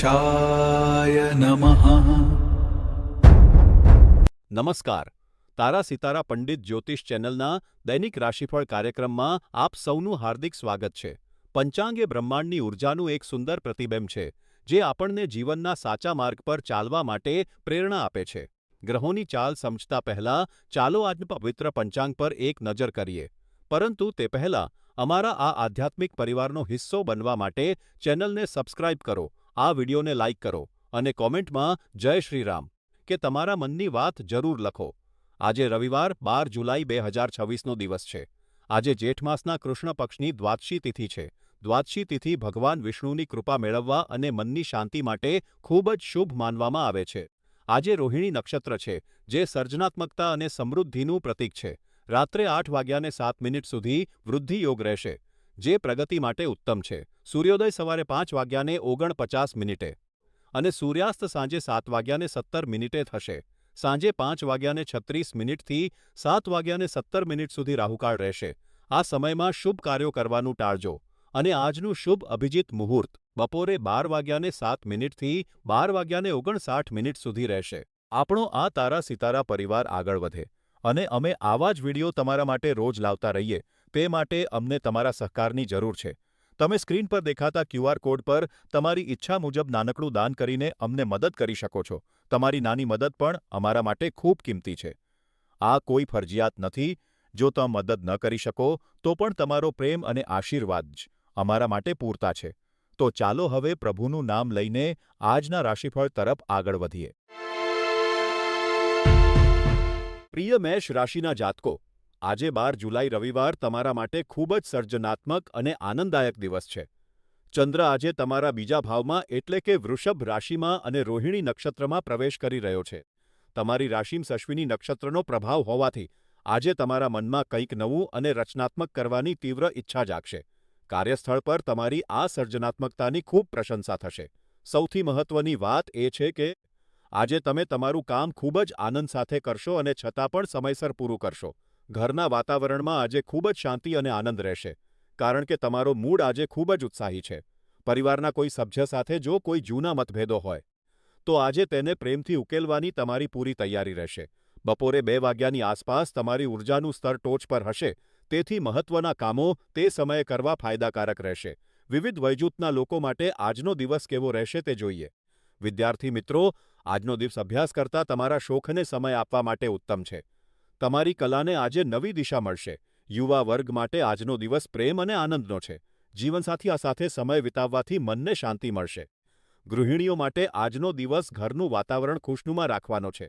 ગણેશાય નમઃ. નમસ્કાર. તારા સિતારા પંડિત જ્યોતિષ ચેનલના દૈનિક રાશિફળ કાર્યક્રમમાં આપ સૌનું હાર્દિક સ્વાગત છે. પંચાંગ એ બ્રહ્માંડની ઉર્જાનું એક સુંદર પ્રતિબિંબ છે, જે આપણને જીવનના સાચા માર્ગ પર ચાલવા માટે પ્રેરણા આપે છે. ગ્રહોની ચાલ સમજતા પહેલા ચાલો આજના પવિત્ર પંચાંગ પર એક નજર કરીએ. પરંતુ તે પહેલા અમારા આ આધ્યાત્મિક પરિવારનો હિસ્સો બનવા માટે ચેનલને સબસ્ક્રાઇબ કરો, આ વિડીયોને લાઇક કરો અને કોમેન્ટમાં જય શ્રી રામ કે તમારા મનની વાત જરૂર લખો. આજે રવિવાર 12 જુલાઈ 2026નો દિવસ છે. આજે જેઠ માસના કૃષ્ણ પક્ષની દ્વાદશી તિથિ છે. દ્વાદશી તિથિ ભગવાન વિષ્ણુની કૃપા મેળવવા અને મનની શાંતિ માટે ખૂબ જ શુભ માનવામાં આવે છે. આજે રોહિણી નક્ષત્ર છે, જે સર્જનાત્મકતા અને સમૃદ્ધિનું પ્રતીક છે. રાત્રે 8:07 સુધી વૃદ્ધિ યોગ રહેશે, જે પ્રગતિ માટે ઉત્તમ છે. સૂર્યોદય સવારે 5:49 અને સૂર્યાસ્ત સાંજે 7:17 થશે. સાંજે 5:36થી 7:17 સુધી રાહુકાળ રહેશે. આ સમયમાં શુભ કાર્યો કરવાનું ટાળજો અને આજનું શુભ અભિજીત મુહૂર્ત બપોરે 12:07થી 12:59 સુધી રહેશે. આપણો આ તારા સિતારા પરિવાર આગળ વધે અને અમે આવા જ વિડીયો તમારા માટે રોજ લાવતા રહીએ, તે માટે અમને તમારા સહકારની જરૂર છે. તમે સ્ક્રીન પર દેખાતા QR કોડ પર તમારી ઈચ્છા મુજબ નાનકડું દાન કરીને અમને મદદ કરી શકો છો. તમારી નાની મદદ પણ અમારા માટે ખૂબ કિંમતી છે. આ કોઈ ફરજિયાત નથી. જો તમે મદદ ન કરી શકો તો પણ તમારો પ્રેમ અને આશીર્વાદ જ અમારા માટે પૂરતા છે. તો ચાલો હવે પ્રભુનું નામ લઈને આજના રાશિફળ તરફ આગળ વધીએ. પ્રિય મેષ રાશિના જાતકો, આજે 12 જુલાઈ રવિવાર તમારા માટે ખૂબ જ સર્જનાત્મક અને આનંદદાયક દિવસ છે. ચંદ્ર આજે તમારા બીજા ભાવમાં એટલે કે વૃષભ રાશિમાં અને રોહિણી નક્ષત્રમાં પ્રવેશ કરી રહ્યો છે. તમારી રાશિમાં અશ્વિની નક્ષત્રનો પ્રભાવ હોવાથી આજે તમારા મનમાં કંઈક નવું અને રચનાત્મક કરવાની તીવ્ર ઈચ્છા જાગશે. કાર્યસ્થળ પર તમારી આ સર્જનાત્મકતાની ખૂબ પ્રશંસા થશે. સૌથી મહત્વની વાત એ છે કે આજે તમે તમારું કામ ખૂબ જ આનંદ સાથે કરશો અને છતાં પણ સમયસર પૂરું કરશો. ઘરના વાતાવરણમાં આજે ખૂબ જ શાંતિ અને આનંદ રહેશે, કારણ કે તમારો મૂડ આજે ખૂબ જ ઉત્સાહી છે. પરિવારના કોઈ સભ્ય સાથે જો કોઈ જૂના મતભેદો હોય, તો આજે તેને પ્રેમથી ઉકેલવાની તમારી પૂરી તૈયારી રહેશે. બપોરે 2 વાગ્યાની આસપાસ તમારી ઉર્જાનું સ્તર ટોચ પર હશે, તેથી મહત્વના કામો તે સમયે કરવા ફાયદાકારક રહેશે. વિવિધ વયજૂથના લોકો માટે આજનો દિવસ કેવો રહેશે તે જોઈએ. વિદ્યાર્થી મિત્રો, આજનો દિવસ અભ્યાસ કરતા તમારા શોખને સમય આપવા માટે ઉત્તમ છે. તમારી કલાને આજે નવી દિશા મળશે. યુવા વર્ગ માટે આજનો દિવસ પ્રેમ અને આનંદનો છે. જીવનસાથી સાથે સમય વિતાવવાથી મનને શાંતિ મળશે. ગૃહિણીઓ માટે આજનો દિવસ ઘરનું વાતાવરણ ખુશનુમા રાખવાનો છે.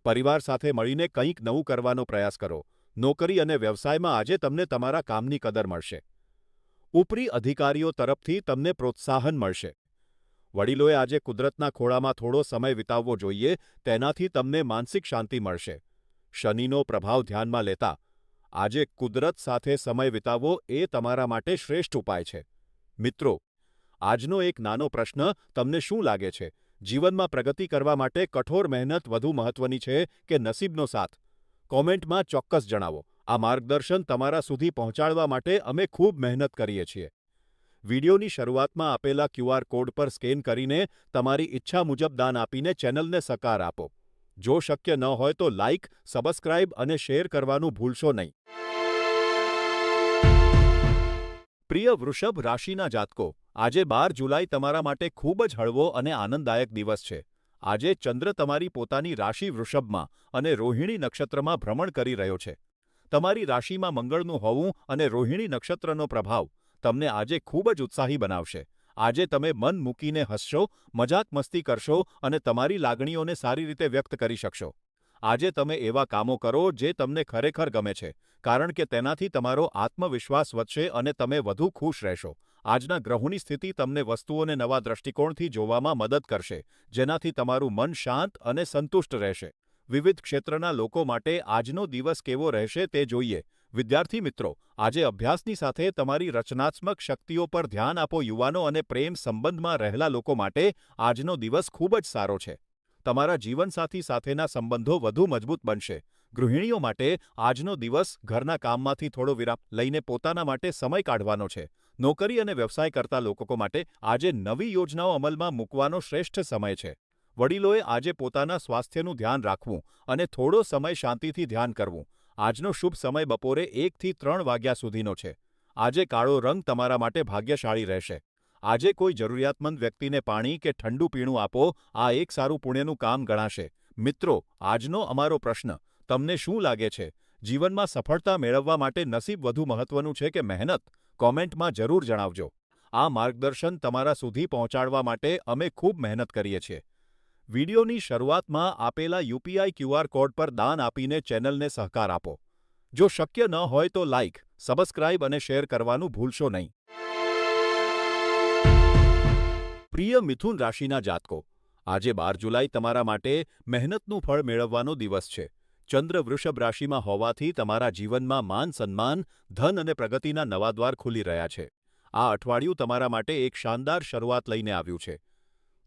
પરિવાર સાથે મળીને કંઈક નવું કરવાનો પ્રયાસ કરો. નોકરી અને વ્યવસાયમાં આજે તમને તમારા કામની કદર મળશે. ઉપરી અધિકારીઓ તરફથી તમને પ્રોત્સાહન મળશે. વડીલોએ આજે કુદરતના ખોળામાં થોડો સમય વિતાવવો જોઈએ, તેનાથી તમને માનસિક શાંતિ મળશે. શનિનો પ્રભાવ ધ્યાનમાં લેતા આજે કુદરત સાથે સમય વિતાવવો એ તમારા માટે શ્રેષ્ઠ ઉપાય છે. મિત્રો, આજનો એક નાનો પ્રશ્ન તમને શું લાગે છે? જીવનમાં પ્રગતિ કરવા માટે કઠોર મહેનત વધુ મહત્વની છે કે નસીબનો સાથ? કોમેન્ટમાં ચોક્કસ જણાવો. આ માર્ગદર્શન તમારા સુધી પહોંચાડવા માટે અમે ખૂબ મહેનત કરીએ છીએ. વિડીયોની શરૂઆતમાં આપેલા QR કોડ પર સ્કેન કરીને તમારી ઈચ્છા મુજબ દાન આપીને ચેનલને સહકાર આપો. જો શક્ય ન હોય તો લાઇક, સબસ્ક્રાઇબ અને શેર કરવાનું ભૂલશો નહીં. પ્રિય વૃષભ રાશિના જાતકો, આજે 12 જુલાઈ તમારા માટે ખૂબ જ હળવો અને આનંદદાયક દિવસ છે. આજે ચંદ્ર તમારી પોતાની રાશિ વૃષભમાં અને રોહિણી નક્ષત્રમાં ભ્રમણ કરી રહ્યો છે. તમારી રાશિમાં મંગળનું હોવું અને રોહિણી નક્ષત્રનો પ્રભાવ તમને આજે ખૂબ જ ઉત્સાહી બનાવશે. આજે તમે મન મૂકીને હસશો, મજાક મસ્તી કરશો અને તમારી લાગણીઓને સારી રીતે વ્યક્ત કરી શકશો. આજે તમે એવા કામો કરો જે તમને ખરેખર ગમે છે, કારણ કે તેનાથી તમારો આત્મવિશ્વાસ વધશે અને તમે વધુ ખુશ રહેશો. આજના ગ્રહોની સ્થિતિ તમને વસ્તુઓને નવા દ્રષ્ટિકોણથી જોવામાં મદદ કરશે, જેનાથી તમારું મન શાંત અને સંતુષ્ટ રહેશે. વિવિધ ક્ષેત્રના લોકો માટે આજનો દિવસ કેવો રહેશે તે જોઈએ. વિદ્યાર્થી મિત્રો, આજે અભ્યાસની સાથે તમારી રચનાત્મક શક્તિઓ પર ધ્યાન આપો. યુવાનો અને પ્રેમ સંબંધમાં રહેલા લોકો માટે આજનો દિવસ ખૂબ જ સારો છે. તમારા જીવનસાથી સાથેના સંબંધો વધુ મજબૂત બનશે. ગૃહિણીઓ માટે આજનો દિવસ ઘરના કામમાંથી થોડો વિરામ લઈને પોતાના માટે સમય કાઢવાનો છે. નોકરી અને વ્યવસાય કરતા લોકો માટે આજે નવી યોજનાઓ અમલમાં મૂકવાનો શ્રેષ્ઠ સમય છે. વડીલોએ આજે પોતાના સ્વાસ્થ્યનું ધ્યાન રાખવું અને થોડો સમય શાંતિથી ધ્યાન કરવું. આજનો શુભ સમય બપોરે 1 થી 3 વાગ્યા સુધીનો છે. આજે કાળો રંગ તમારા માટે ભાગ્યશાળી રહેશે. આજે કોઈ જરૂરિયાતમંદ વ્યક્તિને પાણી કે ઠંડુ પીણું આપો, આ એક સારું પુણ્યનું કામ ગણાશે. મિત્રો, આજનો અમારો પ્રશ્ન, તમને શું લાગે છે? જીવનમાં સફળતા મેળવવા માટે નસીબ વધુ મહત્વનું છે કે મહેનત? કોમેન્ટમાં જરૂર જણાવજો. આ માર્ગદર્શન તમારા સુધી પહોંચાડવા માટે અમે ખૂબ મહેનત કરીએ છીએ. વિડિયોની શરૂઆતમાં આપેલા યુપીઆઈ ક્યુઆર કોડ પર દાન આપીને ચેનલને સહકાર આપો. જો શક્ય ન હોય તો લાઇક, સબસ્ક્રાઇબ અને શેર કરવાનું ભૂલશો નહીં. પ્રિય મિથુન રાશિના જાતકો, આજે 12 જુલાઈ તમારા માટે મહેનતનું ફળ મેળવવાનો દિવસ છે. ચંદ્ર વૃષભ રાશિમાં હોવાથી તમારા જીવનમાં માન સન્માન, ધન અને પ્રગતિના નવા દ્વાર ખુલી રહ્યા છે. આ અઠવાડિયું તમારા માટે એક શાનદાર શરૂઆત લઈને આવ્યું છે.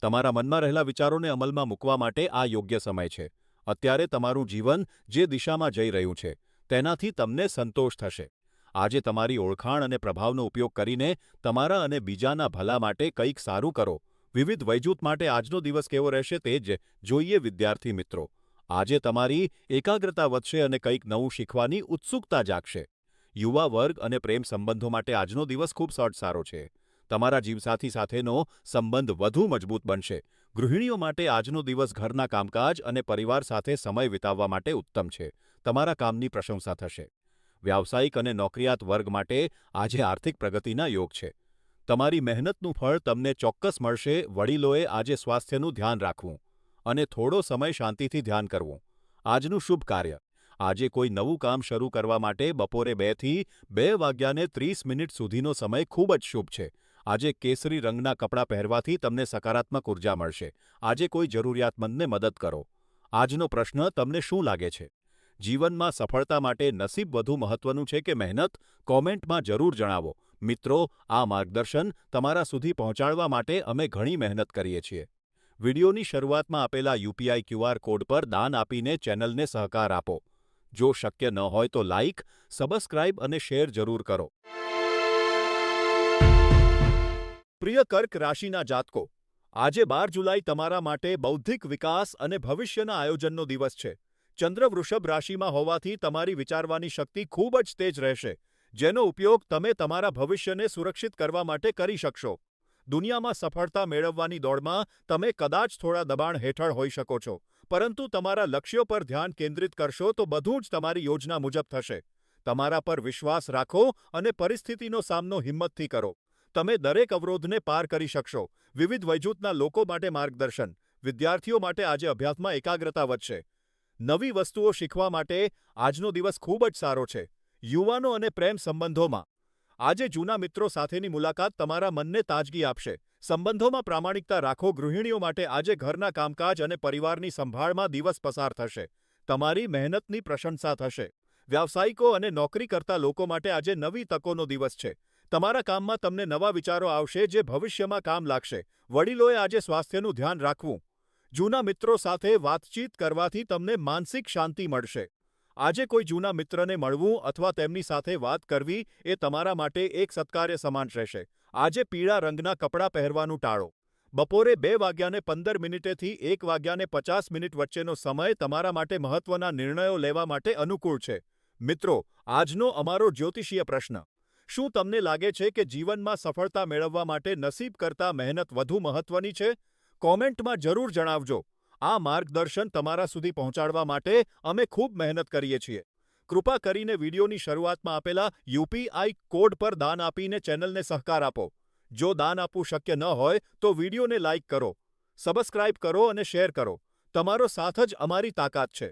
તમારા મનમાં રહેલા વિચારોને અમલમાં મૂકવા માટે આ યોગ્ય સમય છે. અત્યારે તમારું જીવન જે દિશામાં જઈ રહ્યું છે, તેનાથી તમને સંતોષ થશે. આજે તમારી ઓળખાણ અને પ્રભાવનો ઉપયોગ કરીને તમારા અને બીજાના ભલા માટે કંઈક સારું કરો. વિવિધ વયજૂથ માટે આજનો દિવસ કેવો રહેશે તે જ જોઈએ. વિદ્યાર્થી મિત્રો, આજે તમારી એકાગ્રતા વધશે અને કંઈક નવું શીખવાની ઉત્સુકતા જાગશે. યુવા વર્ગ અને પ્રેમ સંબંધો માટે આજનો દિવસ ખૂબ સારો છે. તમારા જીવસાથી સાથેનો સંબંધ વધુ મજબૂત બનશે. ગૃહિણીઓ માટે આજનો દિવસ ઘરના કામકાજ અને પરિવાર સાથે સમય વિતાવવા માટે ઉત્તમ છે. તમારા કામની પ્રશંસા થશે. વ્યાવસાયિક અને નોકરિયાત વર્ગ માટે આજે આર્થિક પ્રગતિના યોગ છે. તમારી મહેનતનું ફળ તમને ચોક્કસ મળશે. વડીલોએ આજે સ્વાસ્થ્યનું ધ્યાન રાખવું અને થોડો સમય શાંતિથી ધ્યાન કરવું. આજનું શુભ કાર્ય, આજે કોઈ નવું કામ શરૂ કરવા માટે બપોરે 2 થી 2 વાગ્યાને 30 મિનિટ સુધીનો સમય ખૂબ જ શુભ છે. આજે કેસરી રંગના કપડાં પહેરવાથી તમને સકારાત્મક ઉર્જા મળશે. આજે કોઈ જરૂરિયાતમંદને મદદ કરો. આજનો પ્રશ્ન, તમને શું લાગે છે? જીવનમાં સફળતા માટે નસીબ વધુ મહત્વનું છે કે મહેનત? કોમેન્ટમાં જરૂર જણાવો. મિત્રો, આ માર્ગદર્શન તમારા સુધી પહોંચાડવા માટે અમે ઘણી મહેનત કરીએ છીએ. વિડિયોની શરૂઆતમાં આપેલા યુપીઆઈ ક્યુઆર કોડ પર દાન આપીને ચેનલને સહકાર આપો. જો શક્ય ન હોય તો લાઇક, સબસ્ક્રાઇબ અને શેર જરૂર કરો. પ્રિય કર્ક રાશિના જાતકો, આજે 12 જુલાઈ તમારા માટે બૌદ્ધિક વિકાસ અને ભવિષ્યના આયોજનનો દિવસ છે. ચંદ્ર વૃષભ રાશિમાં હોવાથી તમારી વિચારવાની શક્તિ ખૂબ જ તેજ રહેશે, જેનો ઉપયોગ તમે તમારા ભવિષ્યને સુરક્ષિત કરવા માટે કરી શકશો. દુનિયામાં સફળતા મેળવવાની દોડમાં તમે કદાચ થોડા દબાણ હેઠળ હોઈ શકો છો, પરંતુ તમારા લક્ષ્યો પર ધ્યાન કેન્દ્રિત કરશો તો બધું જ તમારી યોજના મુજબ થશે. તમારા પર વિશ્વાસ રાખો અને પરિસ્થિતિનો સામનો હિંમતથી કરો. તમે દરેક અવરોધને પાર કરી શકશો. વિવિધ વયજૂથના લોકો માટે માર્ગદર્શન. વિદ્યાર્થીઓ માટે આજે અભ્યાસમાં એકાગ્રતા વધશે. નવી વસ્તુઓ શીખવા માટે આજનો દિવસ ખૂબ જ સારો છે. યુવાનો અને પ્રેમ સંબંધોમાં આજે જૂના મિત્રો સાથેની મુલાકાત તમારા મનને તાજગી આપશે. સંબંધોમાં પ્રામાણિકતા રાખો. ગૃહિણીઓ માટે આજે ઘરના કામકાજ અને પરિવારની સંભાળમાં દિવસ પસાર થશે. તમારી મહેનતની પ્રશંસા થશે. વ્યાવસાયિકો અને નોકરી કરતા લોકો માટે આજે નવી તકોનો દિવસ છે. તમારા કામમાં તમને નવા વિચારો આવશે જે ભવિષ્યમાં કામ લાગશે. વડીલોએ આજે સ્વાસ્થ્યનું ધ્યાન રાખવું. જૂના મિત્રો સાથે વાતચીત કરવાથી તમને માનસિક શાંતિ મળશે. આજે કોઈ જૂના મિત્રને મળવું અથવા તેમની સાથે વાત કરવી એ તમારા માટે એક સત્કાર્ય સમાન રહેશે. આજે પીળા રંગના કપડાં પહેરવાનું ટાળો. બપોરે 2 વાગ્યાને 15 મિનિટેથી 1 વાગ્યાને 50 મિનિટ વચ્ચેનો સમય તમારા માટે મહત્વના નિર્ણયો લેવા માટે અનુકૂળ છે. મિત્રો, આજનો અમારો જ્યોતિષીય પ્રશ્ન, શું તમને લાગે છે કે જીવનમાં સફળતા મેળવવા માટે નસીબ કરતાં મહેનત વધુ મહત્વની છે? કોમેન્ટમાં જરૂર જણાવજો. આ માર્ગદર્શન તમારા સુધી પહોંચાડવા માટે અમે ખૂબ મહેનત કરીએ છીએ. કૃપા કરીને વિડિયોની શરૂઆતમાં આપેલા યુપીઆઈ કોડ પર દાન આપીને ચેનલને સહકાર આપો. જો દાન આપવું શક્ય ન હોય તો વિડિયોને લાઇક કરો, સબસ્ક્રાઇબ કરો અને શેર કરો. તમારો સાથ જ અમારી તાકાત છે.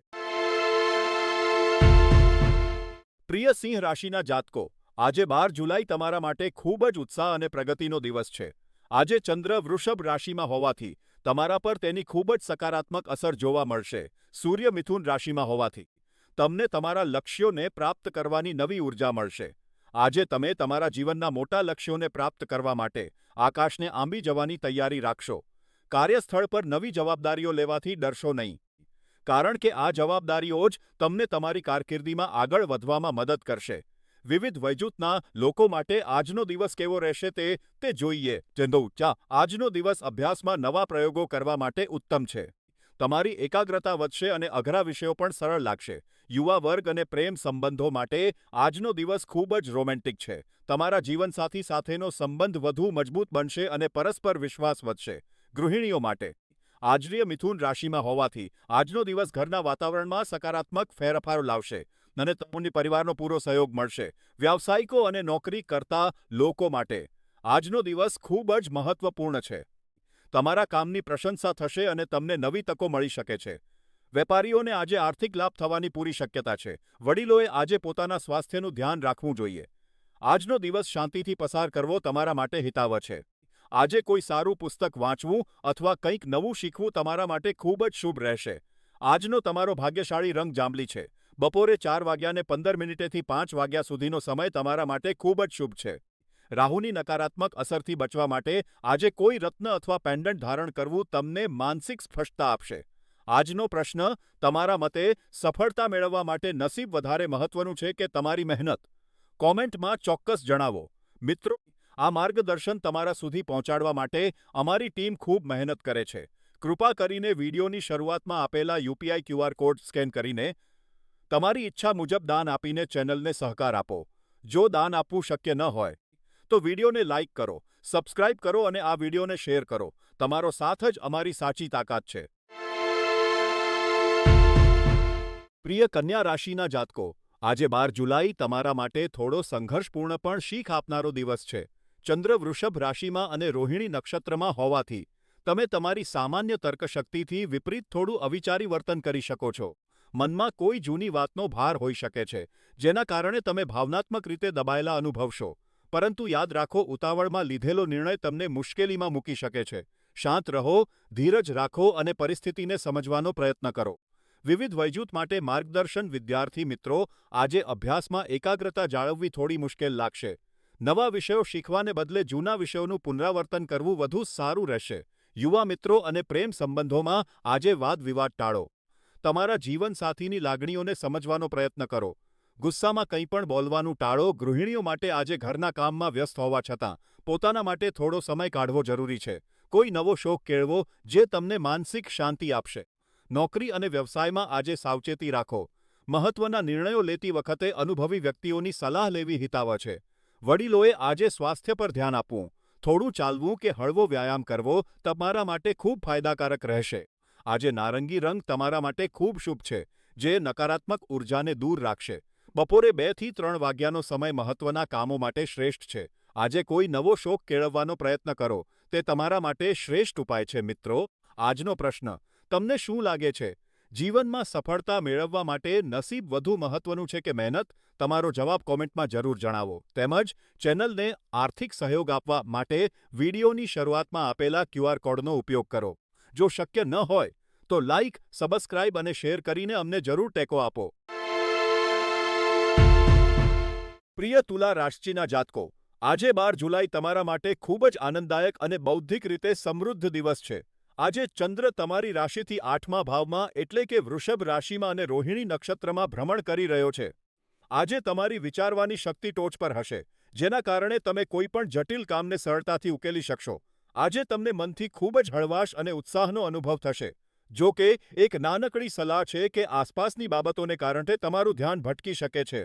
પ્રિય સિંહ રાશિના જાતકો, આજે 12 જુલાઈ તમારા માટે ખૂબ જ ઉત્સાહ અને પ્રગતિનો દિવસ છે. આજે ચંદ્ર વૃષભ રાશિમાં હોવાથી તમારા પર તેની ખૂબ જ સકારાત્મક અસર જોવા મળશે. સૂર્ય મિથુન રાશિમાં હોવાથી તમને તમારા લક્ષ્યોને પ્રાપ્ત કરવાની નવી ઉર્જા મળશે. આજે તમે તમારા જીવનના મોટા લક્ષ્યોને પ્રાપ્ત કરવા માટે આકાશને આંબી જવાની તૈયારી રાખશો. કાર્યસ્થળ પર નવી જવાબદારીઓ લેવાથી ડરશો નહીં, કારણ કે આ જવાબદારીઓ જ તમને તમારી કારકિર્દીમાં આગળ વધવામાં મદદ કરશે. વિવિધ વયજૂથના લોકો માટે આજનો દિવસ કેવો રહેશે તે જોઈએ. આજનો દિવસ અભ્યાસમાં નવા પ્રયોગો કરવા માટે ઉત્તમ છે. તમારી એકાગ્રતા વધશે અને અઘરા વિષયો પણ સરળ લાગશે. યુવા વર્ગ અને પ્રેમ સંબંધો માટે આજનો દિવસ ખૂબ જ રોમેન્ટિક છે. તમારા જીવનસાથી સાથેનો સંબંધ વધુ મજબૂત બનશે અને પરસ્પર વિશ્વાસ વધશે. ગૃહિણીઓ માટે આજરીય મિથુન રાશિમાં હોવાથી આજનો દિવસ ઘરના વાતાવરણમાં સકારાત્મક ફેરફારો લાવશે અને તમને પરિવારનો પૂરો સહયોગ મળશે. વ્યાવસાયિકો અને નોકરી કરતા લોકો માટે આજનો દિવસ ખૂબ જ મહત્વપૂર્ણ છે. તમારા કામની પ્રશંસા થશે અને તમને નવી તકો મળી શકે છે. વેપારીઓને આજે આર્થિક લાભ થવાની પૂરી શક્યતા છે. વડીલોએ આજે પોતાના સ્વાસ્થ્યનું ધ્યાન રાખવું જોઈએ. આજનો દિવસ શાંતિથી પસાર કરવો તમારા માટે હિતાવહ છે. આજે કોઈ સારું પુસ્તક વાંચવું અથવા કંઈક નવું શીખવું તમારા માટે ખૂબ જ શુભ રહેશે. આજનો તમારો ભાગ્યશાળી રંગ જાંબલી છે. બપોરે 4:15થી 5 વાગ્યા સુધીનો સમય તમારા માટે ખૂબ જ શુભ છે. રાહુની નકારાત્મક અસરથી બચવા માટે આજે કોઈ રત્ન અથવા પેન્ડન્ટ ધારણ કરવું તમને માનસિક સ્પષ્ટતા આપશે. આજનો પ્રશ્ન તમારા મતે સફળતા મેળવવા માટે નસીબ વધારે મહત્વનું છે કે તમારી મહેનત? કોમેન્ટમાં ચોક્કસ જણાવો. મિત્રો, આ માર્ગદર્શન તમારા સુધી પહોંચાડવા માટે અમારી ટીમ ખૂબ મહેનત કરે છે. કૃપા કરીને વિડીયોની શરૂઆતમાં આપેલા યુપીઆઈ ક્યુઆર કોડ સ્કેન કરીને તમારી ઈચ્છા મુજબ દાન આપીને ચેનલને સહકાર આપો. જો દાન આપવું શક્ય ન હોય તો વિડીયોને લાઇક કરો, સબસ્ક્રાઇબ કરો અને આ વિડીયોને શેર કરો. તમારો સાથ જ અમારી સાચી તાકાત છે. પ્રિય કન્યા રાશિના જાતકો, આજે 12 જુલાઈ તમારા માટે થોડો સંઘર્ષપૂર્ણ પણ શીખ આપનારો દિવસ છે. ચંદ્ર વૃષભ રાશિમાં અને રોહિણી નક્ષત્રમાં હોવાથી તમે તમારી સામાન્ય તર્કશક્તિથી વિપરીત થોડું અવિચારી વર્તન કરી શકો છો. મનમાં કોઈ જૂની વાતનો ભાર હોઈ શકે છે, જેના કારણે તમે ભાવનાત્મક રીતે દબાયેલા અનુભવશો. પરંતુ યાદ રાખો, ઉતાવળમાં લીધેલો નિર્ણય તમને મુશ્કેલીમાં મૂકી શકે છે. શાંત રહો, ધીરજ રાખો અને પરિસ્થિતિને સમજવાનો પ્રયત્ન કરો. વિવિધ વયજૂથ માટે માર્ગદર્શન. વિદ્યાર્થી મિત્રો, આજે અભ્યાસમાં એકાગ્રતા જાળવવી થોડી મુશ્કેલ લાગશે. નવા વિષયો શીખવાને બદલે જૂના વિષયોનું પુનરાવર્તન કરવું વધુ સારું રહેશે. યુવા મિત્રો અને પ્રેમ સંબંધોમાં આજે વાદ-વિવાદ ટાળો. તમારા જીવનસાથીની લાગણીઓને સમજવાનો પ્રયત્ન કરો. ગુસ્સામાં કંઈ પણ બોલવાનું ટાળો. ગૃહિણીઓ માટે આજે ઘરના કામમાં વ્યસ્ત હોવા છતાં પોતાના માટે થોડો સમય કાઢવો જરૂરી છે. કોઈ નવો શોખ કેળવો જે તમને માનસિક શાંતિ આપશે. નોકરી અને વ્યવસાયમાં આજે સાવચેતી રાખો. મહત્વના નિર્ણયો લેતી વખતે અનુભવી વ્યક્તિઓની સલાહ લેવી હિતાવહ છે. વડીલોએ આજે સ્વાસ્થ્ય પર ધ્યાન આપવું. થોડું ચાલવું કે હળવો વ્યાયામ કરવો તમારા માટે ખૂબ ફાયદાકારક રહેશે. આજે નારંગી રંગ તમારા માટે ખૂબ શુભ છે, જે નકારાત્મક ઉર્જાને દૂર રાખશે. બપોરે 2થી 3 વાગ્યાનો સમય મહત્વના કામો માટે શ્રેષ્ઠ છે. આજે કોઈ નવો શોખ કેળવવાનો પ્રયત્ન કરો. તે તમારા માટે શ્રેષ્ઠ ઉપાય છે. મિત્રો, આજનો પ્રશ્ન: તમને શું લાગે છે, જીવનમાં સફળતા મેળવવા માટે નસીબ વધુ મહત્વનું છે કે મહેનત? તમારો જવાબ કોમેન્ટમાં જરૂર જણાવો. તેમજ ચેનલને આર્થિક સહયોગ આપવા માટે વિડીયોની શરૂઆતમાં આપેલા ક્યુઆર કોડનો ઉપયોગ કરો. જો શક્ય ન હોય તો લાઇક, સબસ્ક્રાઇબ અને શેર કરીને અમને જરૂર ટેકો આપો. પ્રિય તુલા રાશિના જાતકો, આજે 12 જુલાઈ તમારા માટે ખૂબ જ આનંદદાયક અને બૌદ્ધિક રીતે સમૃદ્ધ દિવસ છે. આજે ચંદ્ર તમારી રાશિથી 8મા ભાવમાં એટલે કે વૃષભ રાશિમાં અને રોહિણી નક્ષત્રમાં ભ્રમણ કરી રહ્યો છે. આજે તમારી વિચારવાની શક્તિ ટોચ પર હશે, જેના કારણે તમે કોઈ પણ જટિલ કામને સરળતાથી ઉકેલી શકશો. આજે તમને મનથી ખૂબ જ હળવાશ અને ઉત્સાહનો અનુભવ થશે. જો કે, એક નાનકડી સલાહ છે કે આસપાસની બાબતોને કારણે તમારું ધ્યાન ભટકી શકે છે.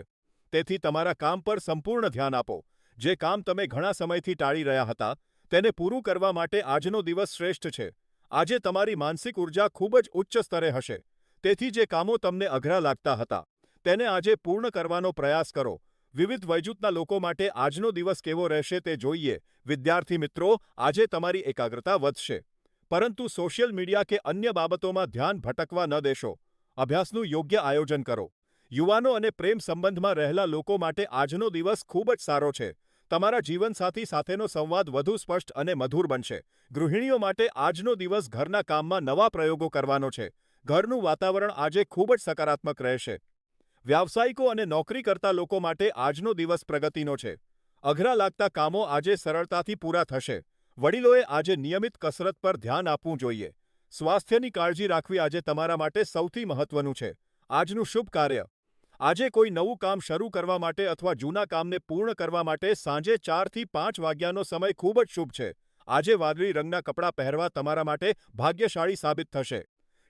તેથી તમારા કામ પર સંપૂર્ણ ધ્યાન આપો. જે કામ તમે ઘણા સમયથી ટાળી રહ્યા હતા, તેને પૂરું કરવા માટે આજનો દિવસ શ્રેષ્ઠ છે. આજે તમારી માનસિક ઉર્જા ખૂબ જ ઉચ્ચ સ્તરે હશે. તેથી જે કામો તમને અઘરા લાગતા હતા, તેને આજે પૂર્ણ કરવાનો પ્રયાસ કરો. વિવિધ વયજૂથના લોકો માટે આજનો દિવસ કેવો રહેશે તે જોઈએ. વિદ્યાર્થી મિત્રો, આજે તમારી એકાગ્રતા વધશે. પરંતુ સોશિયલ મીડિયા કે અન્ય બાબતોમાં ધ્યાન ભટકવા ન દેશો. અભ્યાસનું યોગ્ય આયોજન કરો. યુવાનો અને પ્રેમ સંબંધમાં રહેલા લોકો માટે આજનો દિવસ ખૂબ જ સારો છે. તમારા જીવનસાથી સાથેનો સંવાદ વધુ સ્પષ્ટ અને મધુર બનશે. ગૃહિણીઓ માટે આજનો દિવસ ઘરના કામમાં નવા પ્રયોગો કરવાનો છે. ઘરનું વાતાવરણ આજે ખૂબ જ સકારાત્મક રહેશે. વ્યાવસાયિકો અને નોકરી કરતા લોકો માટે આજનો દિવસ પ્રગતિનો છે. અઘરા લાગતા કામો આજે સરળતાથી પૂરા થશે. વડીલોએ આજે નિયમિત કસરત પર ધ્યાન આપવું જોઈએ. સ્વાસ્થ્યની કાળજી રાખવી આજે તમારા માટે સૌથી મહત્વનું છે. આજનું શુભ કાર્ય: આજે કોઈ નવું કામ શરૂ કરવા માટે અથવા જૂના કામને પૂર્ણ કરવા માટે સાંજે 4 થી 5 વાગ્યાનો સમય ખૂબ જ શુભ છે. આજે વાદળી રંગના કપડાં પહેરવા તમારા માટે ભાગ્યશાળી સાબિત થશે.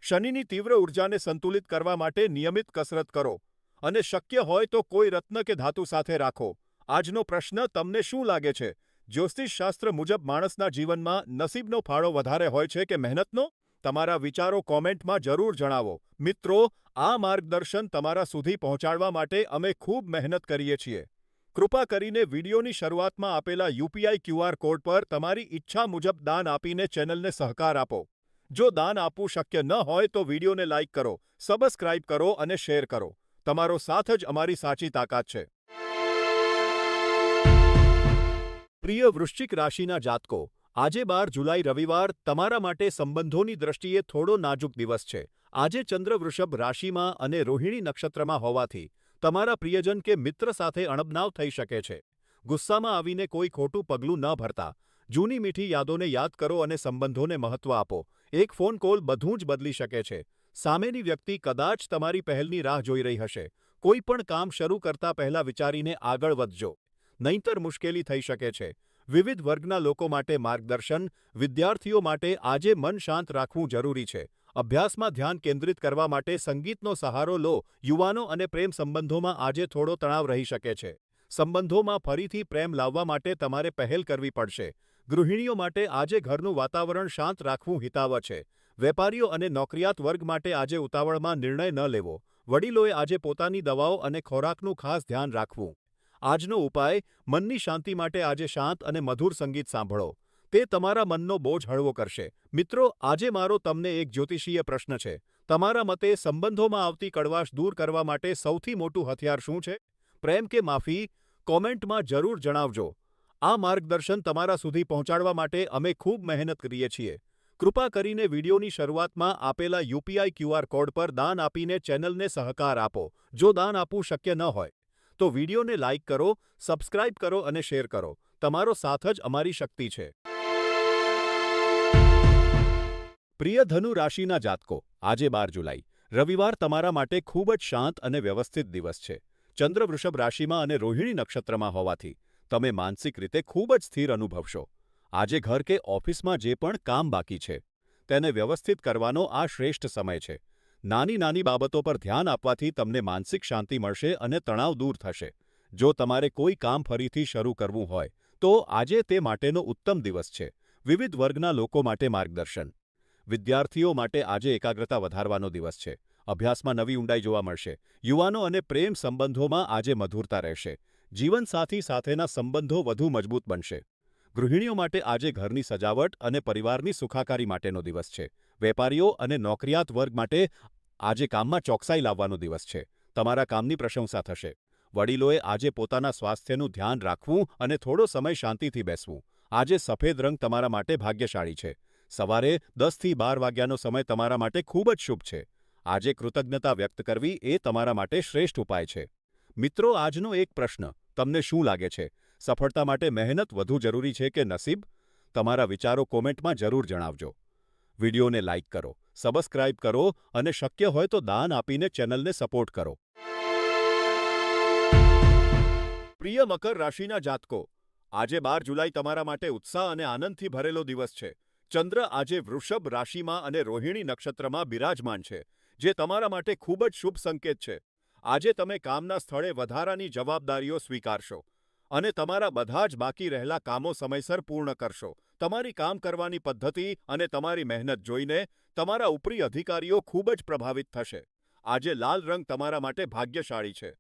શનિની તીવ્ર ઉર્જાને સંતુલિત કરવા માટે નિયમિત કસરત કરો અને શક્ય હોય તો કોઈ રત્ન કે ધાતુ સાથે રાખો. આજનો પ્રશ્ન તમને શું લાગે છે? જ્યોતિષશાસ્ત્ર મુજબ માણસના જીવનમાં નસીબનો ફાળો વધારે હોય છે કે મહેનતનો? તમારા વિચારો કોમેન્ટમાં જરૂર જણાવો. મિત્રો, આ માર્ગદર્શન તમારા સુધી પહોંચાડવા માટે અમે ખૂબ મહેનત કરીએ છીએ. કૃપા કરીને વિડિયોની શરૂઆતમાં આપેલા યુપીઆઈ ક્યુઆર કોડ પર તમારી ઈચ્છા મુજબ દાન આપીને ચેનલને સહકાર આપો. જો દાન આપવું શક્ય ન હોય તો વિડિયોને લાઇક કરો, સબસ્ક્રાઇબ કરો અને શેર કરો. તમારો સાથ જ અમારી સાચી તાકાત છે. પ્રિય વૃશ્ચિક રાશિના જાતકો, આજે 12 જુલાઈ રવિવાર તમારા માટે સંબંધોની દ્રષ્ટિએ થોડો નાજુક દિવસ છે. આજે ચંદ્ર વૃષભ રાશિમાં અને રોહિણી નક્ષત્રમાં હોવાથી તમારા પ્રિયજન કે મિત્ર સાથે અણબનાવ થઈ શકે છે. ગુસ્સામાં આવીને કોઈ ખોટું પગલું ન ભરતા. જૂની મીઠી યાદોને યાદ કરો અને સંબંધોને મહત્વ આપો. એક ફોન કોલ બધું જ બદલી શકે છે. સામેની વ્યક્તિ કદાચ તમારી પહેલની રાહ જોઈ રહી હશે. કોઈ પણ કામ શરૂ કરતા પહેલા વિચારીને આગળ વધજો. નહીંતર મુશ્કેલી થઈ શકે છે. વિવિધ વર્ગના લોકો માટે માર્ગદર્શન. વિદ્યાર્થીઓ માટે આજે મન શાંત રાખવું જરૂરી છે. અભ્યાસમાં ધ્યાન કેન્દ્રિત કરવા માટે સંગીતનો સહારો લો. યુવાનો અને પ્રેમ સંબંધોમાં આજે થોડો તણાવ રહી શકે છે. સંબંધોમાં ફરીથી પ્રેમ લાવવા માટે તમારે પહેલ કરવી પડશે. ગૃહિણીઓ માટે આજે ઘરનું વાતાવરણ શાંત રાખવું હિતાવહ છે. વેપારીઓ અને નોકરિયાત વર્ગ માટે આજે ઉતાવળમાં નિર્ણય ન લેવો. વડીલોએ આજે પોતાની દવાઓ અને ખોરાકનું ખાસ ધ્યાન રાખવું. આજનો ઉપાય, મનની શાંતિ માટે આજે શાંત અને મધુર સંગીત સાંભળો. તે તમારા મનનો બોજ હળવો કરશે. મિત્રો, આજે મારો તમને એક જ્યોતિષીય પ્રશ્ન છે. તમારા મતે સંબંધોમાં આવતી કડવાશ દૂર કરવા માટે સૌથી મોટું હથિયાર શું છે? પ્રેમ કે માફી? કોમેન્ટમાં જરૂર જણાવજો. આ માર્ગદર્શન તમારા સુધી પહોંચાડવા માટે અમે ખૂબ મહેનત કરીએ છીએ. કૃપા કરીને વિડિયોની શરૂઆતમાં આપેલા યુપીઆઈ ક્યુઆર કોડ પર દાન આપીને ચેનલને સહકાર આપો. જો દાન આપવું શક્ય ન હોય તો વિડિયોને લાઇક કરો, સબસ્ક્રાઇબ કરો અને શેર કરો. તમારો સાથ જ અમારી શક્તિ છે. પ્રિય ધનુ રાશિના જાતકો, આજે 12 જુલાઈ રવિવાર તમારા માટે ખૂબ જ શાંત અને વ્યવસ્થિત દિવસ છે. ચંદ્ર વૃષભ રાશિમાં અને રોહિણી નક્ષત્રમાં હોવાથી તમે માનસિક રીતે ખૂબ જ સ્થિર અનુભવશો. આજે ઘર કે ઓફિસમાં જે પણ કામ બાકી છે તેને વ્યવસ્થિત કરવાનો આ શ્રેષ્ઠ સમય છે. નાની નાની બાબતો પર ધ્યાન આપવાથી તમને માનસિક શાંતિ મળશે અને તણાવ દૂર થશે. જો તમારે કોઈ કામ ફરીથી શરૂ કરવું હોય તો આજે તે માટેનો ઉત્તમ દિવસ છે. વિવિધ વર્ગના લોકો માટે માર્ગદર્શન. વિદ્યાર્થીઓ માટે આજે એકાગ્રતા વધારવાનો દિવસ છે. અભ્યાસમાં નવી ઊંડાઈ જોવા મળશે. યુવાનો અને પ્રેમ સંબંધોમાં આજે મધુરતા રહેશે. જીવનસાથી સાથેના સંબંધો વધુ મજબૂત બનશે. ગૃહિણીઓ માટે આજે ઘરની સજાવટ અને પરિવારની સુખાકારી માટેનો દિવસ છે. વેપારીઓ અને નોકરિયાત વર્ગ માટે આજે કામમાં ચોકસાઈ લાવવાનો દિવસ છે. તમારા કામની પ્રશંસા થશે. વડીલોએ આજે પોતાના સ્વાસ્થ્યનું ધ્યાન રાખવું અને થોડો સમય શાંતિથી બેસવું. આજે સફેદ રંગ તમારા માટે ભાગ્યશાળી છે. સવારે 10 થી 12 વાગ્યાનો સમય તમારા માટે ખૂબ જ શુભ છે. આજે કૃતજ્ઞતા વ્યક્ત કરવી એ તમારા માટે શ્રેષ્ઠ ઉપાય છે. મિત્રો, આજનો એક પ્રશ્ન, તમને શું લાગે છે? સફળતા માટે મહેનત વધુ જરૂરી છે કે નસીબ? તમારા વિચારો કોમેન્ટમાં જરૂર જણાવજો. વિડિયોને લાઇક કરો, સબસ્ક્રાઇબ કરો અને શક્ય હોય તો દાન આપીને ચેનલને સપોર્ટ કરો. પ્રિય મકર રાશિના જાતકો, આજે 12 જુલાઈ તમારા માટે ઉત્સાહ અને આનંદથી ભરેલો દિવસ છે. ચંદ્ર આજે વૃષભ રાશિમાં અને રોહિણી નક્ષત્રમાં બિરાજમાન છે, જે તમારા માટે ખૂબ જ શુભ સંકેત છે. આજે તમે કામના સ્થળે વધારાની જવાબદારીઓ સ્વીકારશો અને તમારા બધા જ બાકી રહેલા કામો સમયસર પૂર્ણ કરશો. તમારી કામ કરવાની પદ્ધતિ અને તમારી મહેનત જોઈને તમારા ઉપરી અધિકારીઓ ખૂબ જ પ્રભાવિત થશે. આજે લાલ રંગ તમારા માટે ભાગ્યશાળી છે.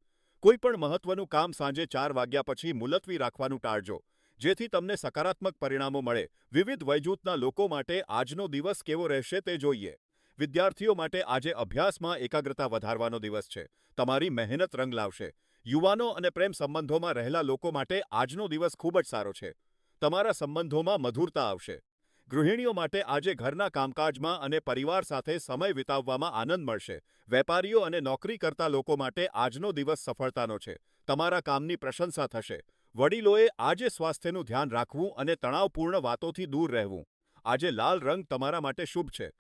કોઈ પણ મહત્વનું કામ સાંજે 4 વાગ્યા પછી મુલતવી રાખવાનું ટાળજો, જેથી તમને સકારાત્મક પરિણામો મળે. વિવિધ વયજૂથના લોકો માટે આજનો દિવસ કેવો રહેશે તે જોઈએ. વિદ્યાર્થીઓ માટે આજે અભ્યાસમાં એકાગ્રતા વધારવાનો દિવસ છે. તમારી મહેનત રંગ લાવશે. યુવાનો અને પ્રેમ સંબંધોમાં રહેલા લોકો માટે આજનો દિવસ ખૂબ જ સારો છે. તમારા સંબંધોમાં મધુરતા આવશે. ગૃહિણીઓ માટે આજે ઘરના કામકાજમાં અને પરિવાર સાથે સમય વિતાવવામાં આનંદ મળશે. વેપારીઓ અને નોકરી કરતા લોકો માટે આજનો દિવસ સફળતાનો છે. તમારા કામની પ્રશંસા થશે. વડીલોએ આજે સ્વાસ્થ્યનું ધ્યાન રાખવું અને તણાવપૂર્ણ વાતોથી દૂર રહેવું. આજે લાલ રંગ તમારા માટે શુભ છે.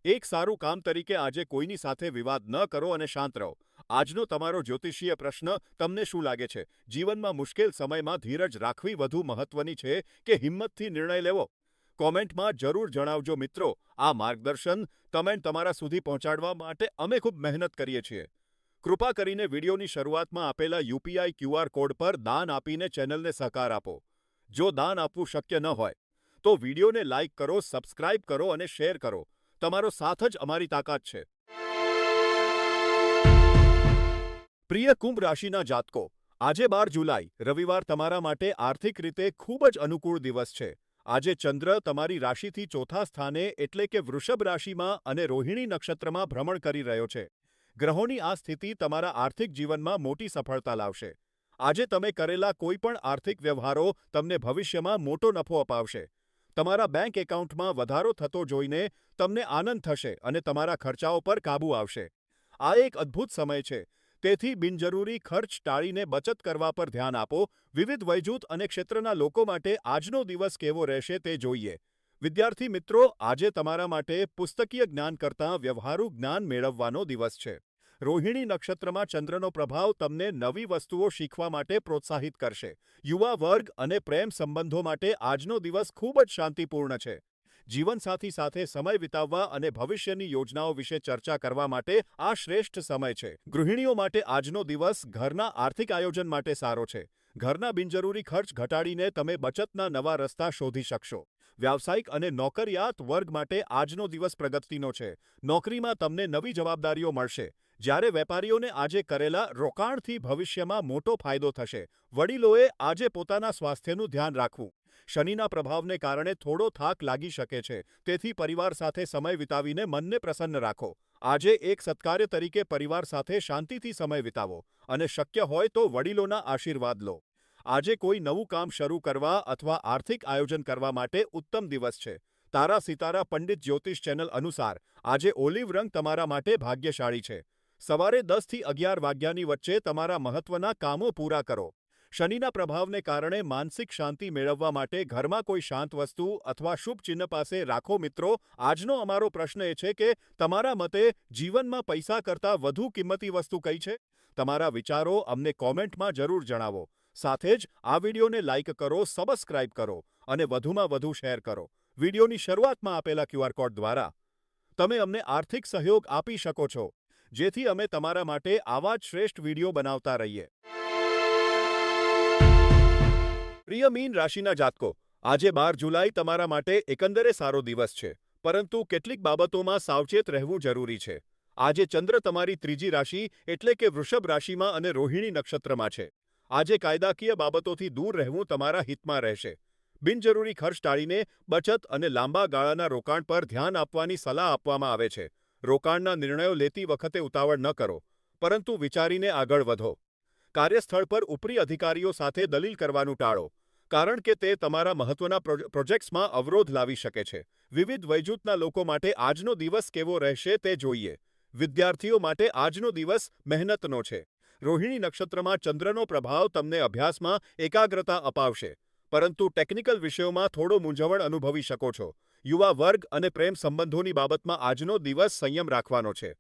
એક સારું કામ તરીકે આજે કોઈની સાથે વિવાદ ન કરો અને શાંત રહો. આજનો તમારો જ્યોતિષીય પ્રશ્ન તમને શું લાગે છે? જીવનમાં મુશ્કેલ સમયમાં ધીરજ રાખવી વધુ મહત્વની છે કે હિંમતથી નિર્ણય લેવો? કોમેન્ટમાં જરૂર જણાવજો મિત્રો. આ માર્ગદર્શન તમે તમારા સુધી પહોંચાડવા માટે અમે ખૂબ મહેનત કરીએ છીએ. કૃપા કરીને વિડીયોની શરૂઆતમાં આપેલા યુપીઆઈ ક્યુઆર કોડ પર દાન આપીને ચેનલને સહકાર આપો. જો દાન આપવું શક્ય ન હોય, તો વિડીયોને લાઇક કરો, સબસ્ક્રાઇબ કરો અને શેર કરો. તમારો સાથ જ અમારી તાકાત છે. પ્રિય કુંભ રાશિના જાતકો, આજે 12 જુલાઈ, રવિવાર તમારા માટે આર્થિક રીતે ખૂબ જ અનુકૂળ દિવસ છે. આજે ચંદ્ર તમારી રાશિથી ચોથા સ્થાને એટલે કે વૃષભ રાશિમાં અને રોહિણી નક્ષત્રમાં ભ્રમણ કરી રહ્યો છે. ગ્રહોની આ સ્થિતિ તમારા આર્થિક જીવનમાં મોટી સફળતા લાવશે. આજે તમે કરેલા કોઈપણ આર્થિક વ્યવહારો તમને ભવિષ્યમાં મોટો નફો અપાવશે. તમારા બેંક એકાઉન્ટમાં વધારો થતો જોઈને તમને આનંદ થશે અને તમારા ખર્ચાઓ પર કાબૂ આવશે. આ એક અદ્ભુત સમય છે. તેથી બિનજરૂરી ખર્ચ ટાળીને બચત કરવા પર ધ્યાન આપો. વિવિધ વયજૂથ અને ક્ષેત્રના લોકો માટે આજનો દિવસ કેવો રહેશે તે જોઈએ. વિદ્યાર્થી મિત્રો, આજે તમારા માટે પુસ્તકીય જ્ઞાન કરતાં વ્યવહારુ જ્ઞાન મેળવવાનો દિવસ છે. રોહિણી નક્ષત્રમાં ચંદ્રનો પ્રભાવ તમને નવી વસ્તુઓ શીખવા માટે પ્રોત્સાહિત કરશે. યુવા વર્ગ અને પ્રેમ સંબંધો માટે આજનો દિવસ ખૂબ જ શાંતિપૂર્ણ છે. જીવનસાથી સાથે સમય વિતાવવા અને ભવિષ્યની યોજનાઓ વિશે ચર્ચા કરવા માટે આ શ્રેષ્ઠ સમય છે. ગૃહિણીઓ માટે આજનો દિવસ ઘરના આર્થિક આયોજન માટે સારો છે. ઘરના બિનજરૂરી ખર્ચ ઘટાડીને તમે બચતના નવા રસ્તા શોધી શકશો. વ્યાવસાયિક અને નોકરિયાત વર્ગ માટે આજનો દિવસ પ્રગતિનો છે. નોકરીમાં તમને નવી જવાબદારીઓ મળશે. જ્યારે વેપારીઓને આજે કરેલા રોકાણથી ભવિષ્યમાં મોટો ફાયદો થશે. વડીલોએ આજે પોતાના સ્વાસ્થ્યનું ધ્યાન રાખવું. શનિના પ્રભાવને કારણે થોડો થાક લાગી શકે છે. તેથી પરિવાર સાથે સમય વિતાવીને મનને પ્રસન્ન રાખો. આજે એક સત્કાર્ય તરીકે પરિવાર સાથે શાંતિથી સમય વિતાવો અને શક્ય હોય તો વડીલોના આશીર્વાદ લો. આજે કોઈ નવું કામ શરૂ કરવા અથવા આર્થિક આયોજન કરવા માટે ઉત્તમ દિવસ છે. તારા સિતારા પંડિત જ્યોતિષ ચેનલ અનુસાર આજે ઓલિવ રંગ તમારા માટે ભાગ્યશાળી છે. સવારે 10 થી 11 વાગ્યાની વચ્ચે તમારા મહત્વના કામો પૂરા કરો. શનિના પ્રભાવને કારણે માનસિક શાંતિ મેળવવા માટે ઘરમાં કોઈ શાંત વસ્તુ અથવા શુભ ચિહ્ન પાસે રાખો. મિત્રો, આજનો અમારો પ્રશ્ન એ છે કે તમારા મતે જીવનમાં પૈસા કરતાં વધુ કિંમતી વસ્તુ કઈ છે? તમારા વિચારો અમને કોમેન્ટમાં જરૂર જણાવો. સાથે જ આ વિડીયોને લાઇક કરો, સબસ્ક્રાઇબ કરો અને વધુમાં વધુ શેર કરો. વિડીયોની શરૂઆતમાં આપેલા ક્યુઆર કોડ દ્વારા તમે અમને આર્થિક સહયોગ આપી શકો છો, જેથી અમે તમારા માટે આવા જ શ્રેષ્ઠ વિડીયો બનાવતા રહીએ. પ્રિય મીન રાશિના જાતકો, આજે 12 જુલાઈ તમારા માટે એકંદરે સારો દિવસ છે, પરંતુ કેટલીક બાબતોમાં સાવચેત રહેવું જરૂરી છે. આજે ચંદ્ર તમારી ત્રીજી રાશિ એટલે કે વૃષભ રાશિમાં અને રોહિણી નક્ષત્રમાં છે. આજે કાયદાકીય બાબતોથી દૂર રહેવું તમારા હિતમાં રહેશે. બિનજરૂરી ખર્ચ ટાળીને બચત અને લાંબા ગાળાના રોકાણ પર ધ્યાન આપવાની સલાહ આપવામાં આવે છે. રોકાણના નિર્ણયો લેતી વખતે ઉતાવળ ન કરો, પરંતુ વિચારીને આગળ વધો. કાર્યસ્થળ પર ઉપરી અધિકારીઓ સાથે દલીલ કરવાનું ટાળો, કારણ કે તે તમારા મહત્વના પ્રોજેક્ટ્સમાં અવરોધ લાવી શકે છે. વિવિધ વયજૂથના લોકો માટે આજનો દિવસ કેવો રહેશે તે જોઈએ. વિદ્યાર્થીઓ માટે આજનો દિવસ મહેનતનો છે. રોહિણી નક્ષત્રમાં ચંદ્રનો પ્રભાવ તમને અભ્યાસમાં એકાગ્રતા અપાવશે, પરંતુ ટેકનિકલ વિષયોમાં થોડો મૂંઝવણ અનુભવી શકો છો. યુવા વર્ગ અને પ્રેમ સંબંધોની બાબતમાં આજનો દિવસ સંયમ રાખવાનો છે.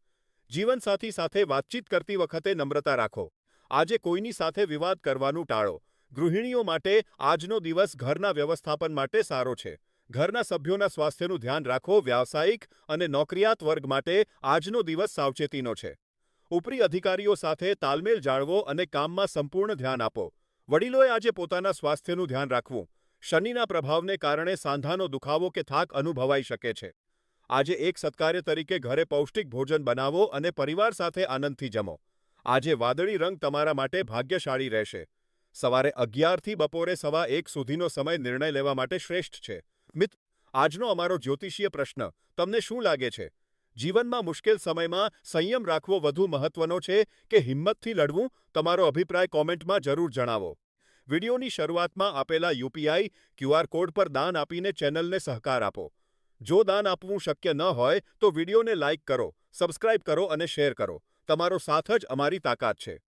જીવનસાથી સાથે વાતચીત કરતી વખતે નમ્રતા રાખો. આજે કોઈની સાથે વિવાદ કરવાનું ટાળો. ગૃહિણીઓ માટે આજનો દિવસ ઘરના વ્યવસ્થાપન માટે સારો છે. ઘરના સભ્યોના સ્વાસ્થ્યનું ધ્યાન રાખો. વ્યાવસાયિક અને નોકરિયાત વર્ગ માટે આજનો દિવસ સાવચેતીનો છે. ઉપરી અધિકારીઓ સાથે તાલમેલ જાળવો અને કામમાં સંપૂર્ણ ધ્યાન આપો. વડીલોએ આજે પોતાના સ્વાસ્થ્યનું ધ્યાન રાખવું. શનિના પ્રભાવને કારણે સાંધાનો દુખાવો કે થાક અનુભવાઈ શકે છે. આજે એક સત્કાર્ય તરીકે ઘરે પૌષ્ટિક ભોજન બનાવો અને પરિવાર સાથે આનંદથી જમો. આજે વાદળી રંગ તમારા માટે ભાગ્યશાળી રહેશે. સવારે 11 થી બપોરે 1:15 સુધીનો સમય નિર્ણય લેવા માટે શ્રેષ્ઠ છે. આજનો અમારો જ્યોતિષીય પ્રશ્ન તમને શું લાગે છે? જીવનમાં મુશ્કેલ સમયમાં સંયમ રાખવો વધુ મહત્વનો છે કે હિંમતથી લડવું? તમારો અભિપ્રાય કોમેન્ટમાં જરૂર જણાવો. વિડીયોની શરૂઆતમાં આપેલા યુપીઆઈ ક્યુઆર કોડ પર દાન આપીને ચેનલને સહકાર આપો. જો દાન આપવું શક્ય ન હોય તો વિડીયોને લાઇક કરો, સબસ્ક્રાઇબ કરો અને શેર કરો. તમારો સાથ જ અમારી તાકાત છે.